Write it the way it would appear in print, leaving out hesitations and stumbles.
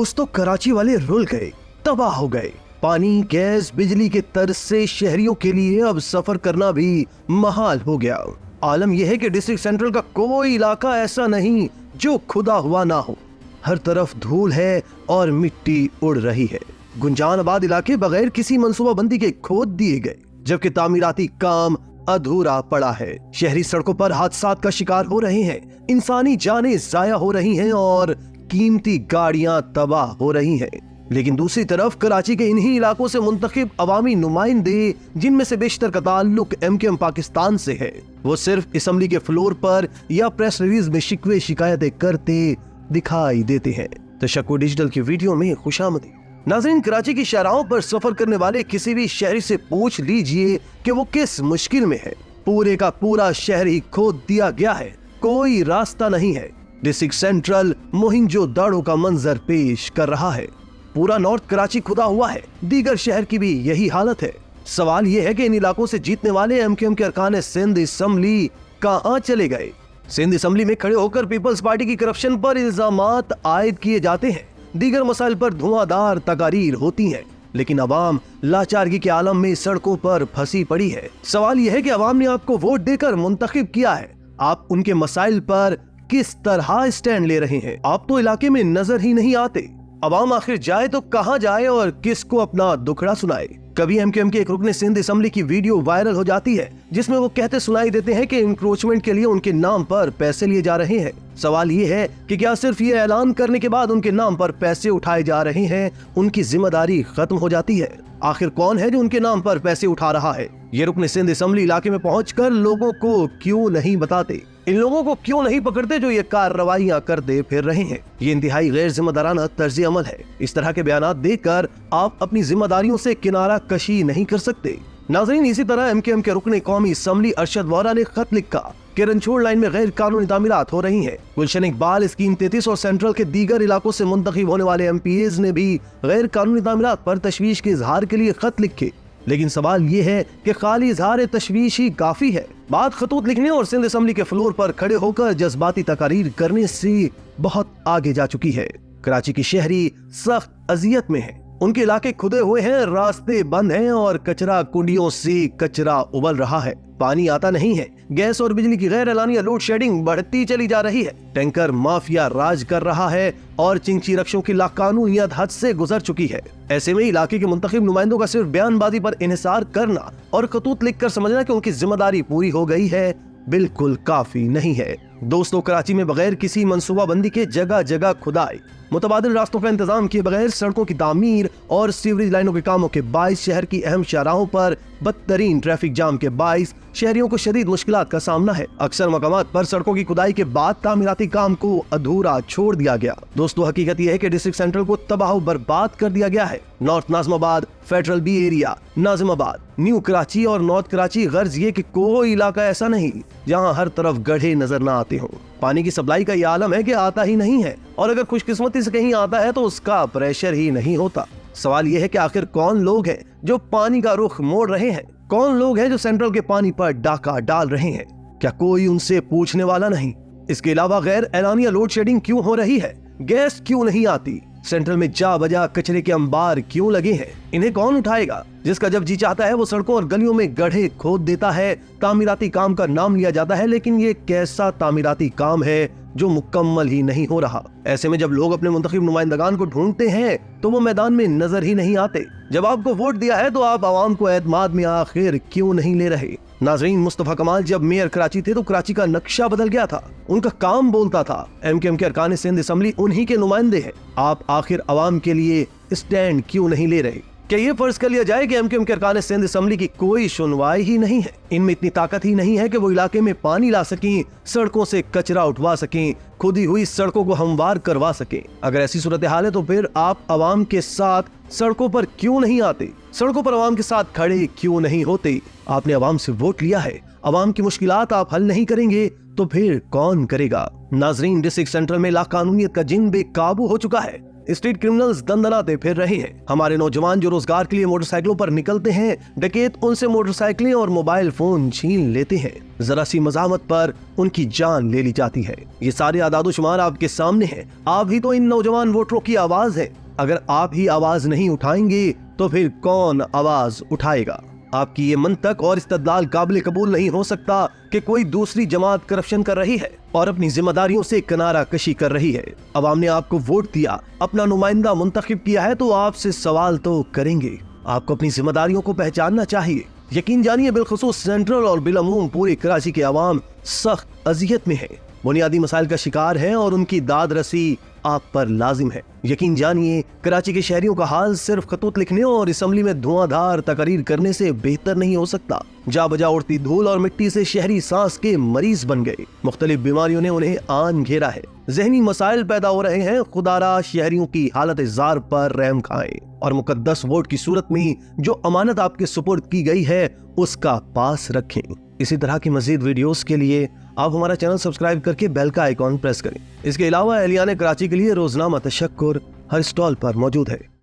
दोस्तों, कराची वाले रुल गए, तबाह हो गए। पानी, गैस, बिजली के तर्ज से शहरियों के लिए अब सफर करना भी महाल हो गया। आलम यह है कि डिस्ट्रिक्ट सेंट्रल का कोई इलाका ऐसा नहीं जो खुदा हुआ ना हो। हर तरफ धूल है और मिट्टी उड़ रही है। गुंजानाबाद इलाके बगैर किसी मंसूबाबंदी के खोद दिए गए, जबकि तामीराती काम अधूरा पड़ा है। शहरी सड़कों पर हादसात का शिकार हो रहे हैं, इंसानी जानें जाया हो रही हैं और कीमती गाड़ियां तबाह हो रही हैं। लेकिन दूसरी तरफ कराची के इन्हीं इलाकों से मुंतखब अवामी नुमाइंदे, जिनमें से बेशतर का ताल्लुक MKM पाकिस्तान से है, वो सिर्फ असम्बली के फ्लोर पर या प्रेस रिलीज में शिकवे शिकायतें करते दिखाई देते हैं। तशक्कुर डिजिटल की वीडियो में खुशामदी। नाज़रीन, कराची की शाहराहों पर सफर करने वाले किसी भी शहरी से पूछ लीजिए कि वो किस मुश्किल में है। पूरे का पूरा शहर ही खोद दिया गया है, कोई रास्ता नहीं है। डिस्ट्रिक्ट सेंट्रल मोहिंजोदाड़ो का मंजर पेश कर रहा है। पूरा नॉर्थ कराची खुदा हुआ है, दीगर शहर की भी यही हालत है। सवाल यह है कि इन इलाकों से जीतने वाले MKM के अरकान सिंध असम्बली कहां चले गए। सिंध असम्बली में खड़े होकर पीपल्स पार्टी की करप्शन पर इल्जामात आयद किए जाते हैं, दीगर मसाइल पर धुआंधार तकारीर होती हैं, लेकिन अवाम लाचारगी के आलम में सड़कों पर फंसी पड़ी है। सवाल यह है कि अवाम ने आपको वोट देकर मुंतखब किया है, आप उनके मसाइल पर किस तरह स्टैंड ले रहे हैं। आप तो इलाके में नजर ही नहीं आते। अवाम आखिर जाए तो कहां जाए और किसको अपना दुखड़ा सुनाए। कभी MKM के एक रुकने सिंध असम्बली की वीडियो वायरल हो जाती है, जिसमें वो कहते सुनाई देते हैं कि इंक्रोचमेंट के लिए उनके नाम पर पैसे लिए जा रहे हैं। सवाल ये है कि क्या सिर्फ ये ऐलान करने के बाद उनके नाम पर पैसे उठाए जा रहे हैं, उनकी जिम्मेदारी खत्म हो जाती है? आखिर कौन है जो उनके नाम पर पैसे उठा रहा है? ये रुकने सिंध असम्बली इलाके में पहुंचकर लोगों को क्यों नहीं बताते? इन लोगों को क्यों नहीं पकड़ते जो ये कार्रवाइयां करते फिर रहे हैं? ये इंतहाई गैर जिम्मेदाराना तर्ज अमल है। इस तरह के बयानात देकर आप अपनी जिम्मेदारियों से किनारा कशी नहीं कर सकते। नाज़रीन, इसी तरह MKM के रुकने कौमी असम्बली अरशद वोरा ने खत लिखा कि रनछोड़ लाइन में गैर कानूनी तामीरात हो रही हैं। गुलशन इकबाल, स्कीम 33 और सेंट्रल के दीगर इलाकों से मुंतखब होने वाले MPAs ने भी गैर कानूनी तामीरात पर तशवीश के इजहार के लिए खत लिखे। लेकिन सवाल ये है कि खाली इजहार तशवीश ही काफी है? बात खतूत लिखने और सिंध असम्बली के फ्लोर पर खड़े होकर जज्बाती तकारीर करने से बहुत आगे जा चुकी है। कराची की शहरी सख्त अजियत में है, उनके इलाके खुदे हुए हैं, रास्ते बंद हैं और कचरा कुंडियों से कचरा उबल रहा है। पानी आता नहीं है, गैस और बिजली की गैर एलानिया लोड शेडिंग बढ़ती चली जा रही है, टैंकर माफिया राज कर रहा है और चिंची रक्षों की लाकानूनियत हद से गुजर चुकी है। ऐसे में इलाके के मुंतखब नुमाइंदों का सिर्फ बयानबाजी पर इन्हिसार करना और खतूत लिखकर समझना कि उनकी जिम्मेदारी पूरी हो गई है, बिल्कुल काफी नहीं है। दोस्तों, कराची में बगैर किसी मंसूबाबंदी के जगह जगह खुदाई, मुतबादिल रास्तों का इंतजाम किए बगैर सड़कों की तामीर और सीवरेज लाइनों के कामों के बाइस शहर की अहम शाहराहों पर बदतरीन ट्रैफिक जाम के बाइस शहरियों को शदीद मुश्किलात का सामना है। अक्सर मकामात पर सड़कों की खुदाई के बाद तामीराती काम को अधूरा छोड़ दिया गया। दोस्तों, हकीकत यह है कि डिस्ट्रिक्ट सेंट्रल को तबाह बर्बाद कर दिया गया है। North Nazimabad, federal B area, Nazimabad, new Karachi और नॉर्थ कराची, गर्ज ये कि कोई इलाका ऐसा नहीं जहां हर तरफ गड्ढे नजर न आते हों। पानी की सप्लाई का ये आलम है कि आता ही नहीं है, और अगर खुशकिस्मती से कहीं आता है तो उसका प्रेशर ही नहीं होता। सवाल यह है कि आखिर कौन लोग हैं जो पानी का रुख मोड़ रहे हैं? कौन लोग हैं जो सेंट्रल के पानी पर डाका डाल रहे हैं? क्या कोई उनसे पूछने वाला नहीं? इसके अलावा गैर एलानिया लोड शेडिंग क्यों हो रही है? गैस क्यों नहीं आती? सेंट्रल में जा बजा कचरे के अंबार क्यों लगे हैं? इन्हें कौन उठाएगा? जिसका जब जी चाहता है वो सड़कों और गलियों में गड्ढे खोद देता है। तामीराती काम का नाम लिया जाता है, लेकिन ये कैसा तामीराती काम है जो मुकम्मल ही नहीं हो रहा। ऐसे में जब लोग अपने मुंतखब नुमाइंदगान को ढूंढते हैं तो वो मैदान में नजर ही नहीं आते। जब आपको वोट दिया है तो आप आवाम को एतमाद में आखिर क्यों नहीं ले रहे? नाजरीन, मुस्तफा कमाल जब मेयर कराची थे तो कराची का नक्शा बदल गया था, उनका काम बोलता था। MKM के अरकान सिंध असम्बली उन्हीं के नुमाइंदे हैं। आप आखिर आवाम के लिए स्टैंड क्यों नहीं ले रहे? क्या ये फर्ज कर लिया जाए कि MKM के अरकान सिंध असम्बली की कोई सुनवाई ही नहीं है? इनमें इतनी ताकत ही नहीं है कि वो इलाके में पानी ला सकें, सड़कों से कचरा उठवा सकें, खुदी हुई सड़कों को हमवार करवा सकें? अगर ऐसी सूरत हाल है तो फिर आप आवाम के साथ सड़कों पर क्यों नहीं आते? सड़कों पर आवाम के साथ खड़े क्यों नहीं होते? आपने आवाम से वोट लिया है, आवाम की मुश्किलात आप हल नहीं करेंगे तो फिर कौन करेगा? नाजरीन, डिस्ट्रिक्ट सेंट्रल में लाकानूनियत का जिन बेकाबू हो चुका है। स्ट्रीट क्रिमिनल्स दंदनाते फिर रहे हैं। हमारे नौजवान जो रोजगार के लिए मोटरसाइकिलों पर निकलते हैं, डकैत उनसे मोटरसाइकिलें और मोबाइल फोन छीन लेते हैं। जरा सी मजामत पर उनकी जान ले ली जाती है। ये सारे आदादोशुमार आपके सामने हैं। आप ही तो इन नौजवान वोटरों की आवाज है। अगर आप ही आवाज नहीं उठाएंगे तो फिर कौन आवाज उठाएगा? आपकी ये मंतक और इस्तदलाल काबिल कबूल नहीं हो सकता कि कोई दूसरी जमात करप्शन कर रही है और अपनी जिम्मेदारियों से किनारा कशी कर रही है। अवाम ने आपको वोट दिया, अपना नुमाइंदा मुंतखब किया है, तो आपसे सवाल तो करेंगे। आपको अपनी जिम्मेदारियों को पहचानना चाहिए। यकीन जानिए, बिलखुसूस सेंट्रल और बिलअमूम पूरे कराची के अवाम सख्त अजियत में है, बुनियादी मसाइल का शिकार है और उनकी दाद रसी आप पर लाजिम है। यकीन जानिए, कराची के शहरियों का हाल सिर्फ खतूत लिखने और असम्बली में धुआंधार तकरीर करने से बेहतर नहीं हो सकता। जा बजा उड़ती धूल और मिट्टी से शहरी सांस के मरीज बन गए। मुख्तलिफ बीमारियों ने उन्हें आन घेरा है। जहनी मसाइल पैदा हो रहे हैं। खुदारा शहरियों की हालत जार पर रहम खाएं और मुकद्दस वोट की सूरत में जो अमानत आपके सुपुर्द की गई है उसका पास रखें। इसी तरह की मजीद वीडियोस के लिए आप हमारा चैनल सब्सक्राइब करके बेल का आइकॉन प्रेस करें। इसके अलावा एहलियान कराची के लिए रोजनामा तशक्कुर हर स्टॉल पर मौजूद है।